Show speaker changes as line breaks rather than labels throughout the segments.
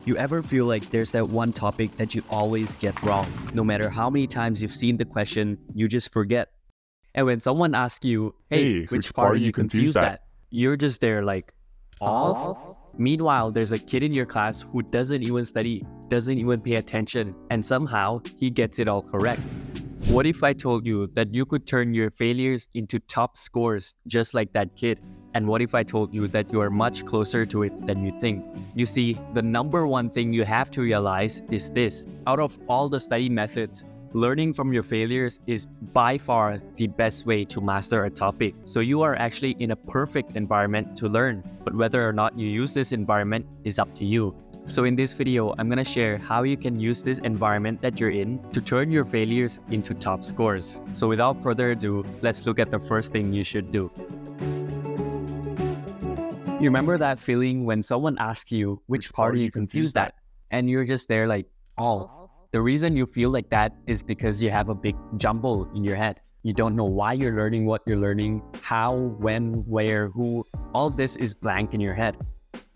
You ever feel like there's that one topic that you always get wrong? No matter how many times you've seen the question, you just forget. And when someone asks you, hey, which part are you confused at? You're just there like, all? Meanwhile, there's a kid in your class who doesn't even study, doesn't even pay attention, and somehow he gets it all correct. What if I told you that you could turn your failures into top scores just like that kid? And what if I told you that you are much closer to it than you think? You see, the number one thing you have to realize is this. Out of all the study methods, learning from your failures is by far the best way to master a topic. So you are actually in a perfect environment to learn, but whether or not you use this environment is up to you. So in this video, I'm gonna share how you can use this environment that you're in to turn your failures into top scores. So without further ado, let's look at the first thing you should do. You remember that feeling when someone asks you, which part are you confused at? And you're just there like, oh. The reason you feel like that is because you have a big jumble in your head. You don't know why you're learning what you're learning, how, when, where, who. All of this is blank in your head.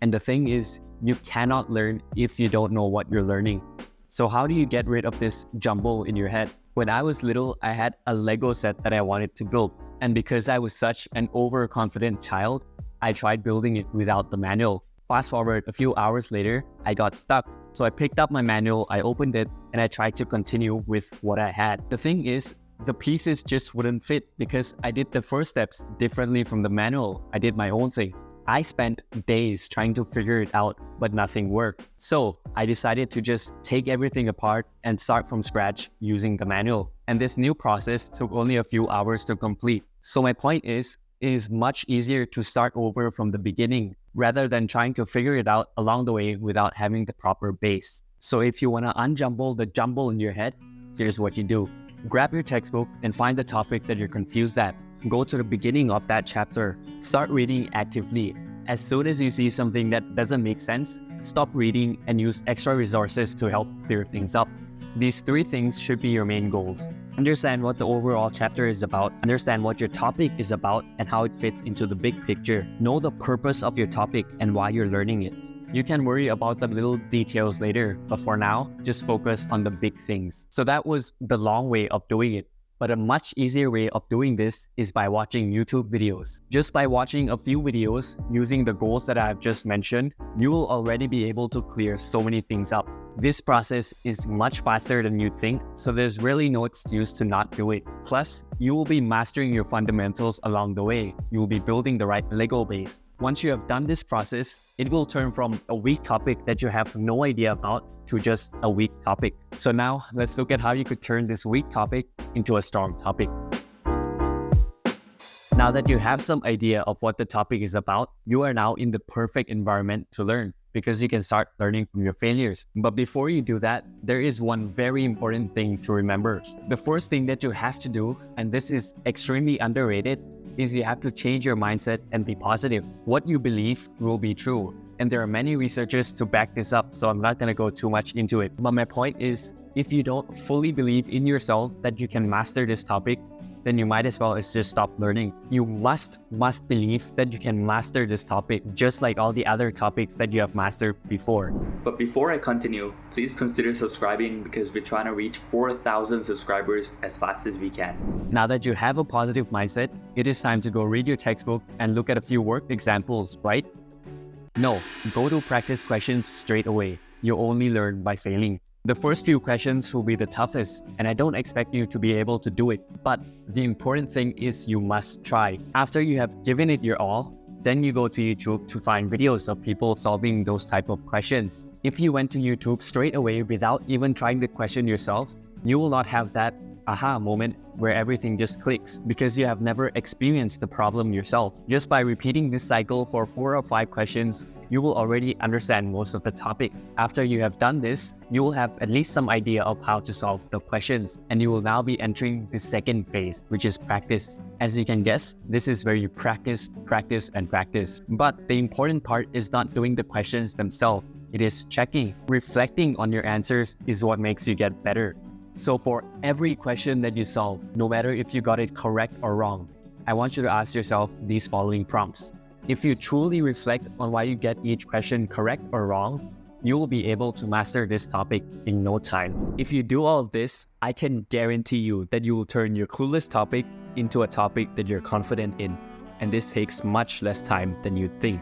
And the thing is, you cannot learn if you don't know what you're learning. So how do you get rid of this jumble in your head? When I was little, I had a Lego set that I wanted to build. And because I was such an overconfident child, I tried building it without the manual. Fast forward a few hours later, I got stuck. So I picked up my manual, I opened it, and I tried to continue with what I had. The thing is, the pieces just wouldn't fit because I did the first steps differently from the manual. I did my own thing. I spent days trying to figure it out, but nothing worked. So I decided to just take everything apart and start from scratch using the manual. And this new process took only a few hours to complete. So my point is, it is much easier to start over from the beginning rather than trying to figure it out along the way without having the proper base. So if you want to unjumble the jumble in your head, here's what you do. Grab your textbook and find the topic that you're confused at. Go to the beginning of that chapter. Start reading actively. As soon as you see something that doesn't make sense, stop reading and use extra resources to help clear things up. These three things should be your main goals. Understand what the overall chapter is about, understand what your topic is about and how it fits into the big picture. Know the purpose of your topic and why you're learning it. You can worry about the little details later, but for now, just focus on the big things. So that was the long way of doing it. But a much easier way of doing this is by watching YouTube videos. Just by watching a few videos using the goals that I've just mentioned, you will already be able to clear so many things up. This process is much faster than you think, so there's really no excuse to not do it. Plus, you will be mastering your fundamentals along the way. You will be building the right Lego base. Once you have done this process, it will turn from a weak topic that you have no idea about to just a weak topic. So now, let's look at how you could turn this weak topic into a strong topic. Now that you have some idea of what the topic is about, you are now in the perfect environment to learn, because you can start learning from your failures. But before you do that, there is one very important thing to remember. The first thing that you have to do, and this is extremely underrated, is you have to change your mindset and be positive. What you believe will be true. And there are many researchers to back this up, so I'm not gonna go too much into it. But my point is, if you don't fully believe in yourself that you can master this topic, then you might as well just stop learning. You must believe that you can master this topic just like all the other topics that you have mastered before. But before I continue, please consider subscribing because we're trying to reach 4,000 subscribers as fast as we can. Now that you have a positive mindset, it is time to go read your textbook and look at a few work examples, right? No, go to practice questions straight away. You only learn by failing. The first few questions will be the toughest, and I don't expect you to be able to do it. But the important thing is you must try. After you have given it your all, then you go to YouTube to find videos of people solving those type of questions. If you went to YouTube straight away without even trying the question yourself, you will not have that aha moment where everything just clicks because you have never experienced the problem yourself. Just by repeating this cycle for 4 or 5 questions, you will already understand most of the topic. After you have done this, you will have at least some idea of how to solve the questions, and you will now be entering the second phase, which is practice. As you can guess, this is where you practice, and practice. But the important part is not doing the questions themselves. It is checking. Reflecting on your answers is what makes you get better. So for every question that you solve, no matter if you got it correct or wrong, I want you to ask yourself these following prompts. If you truly reflect on why you get each question correct or wrong, you will be able to master this topic in no time. If you do all of this, I can guarantee you that you will turn your clueless topic into a topic that you're confident in. And this takes much less time than you think.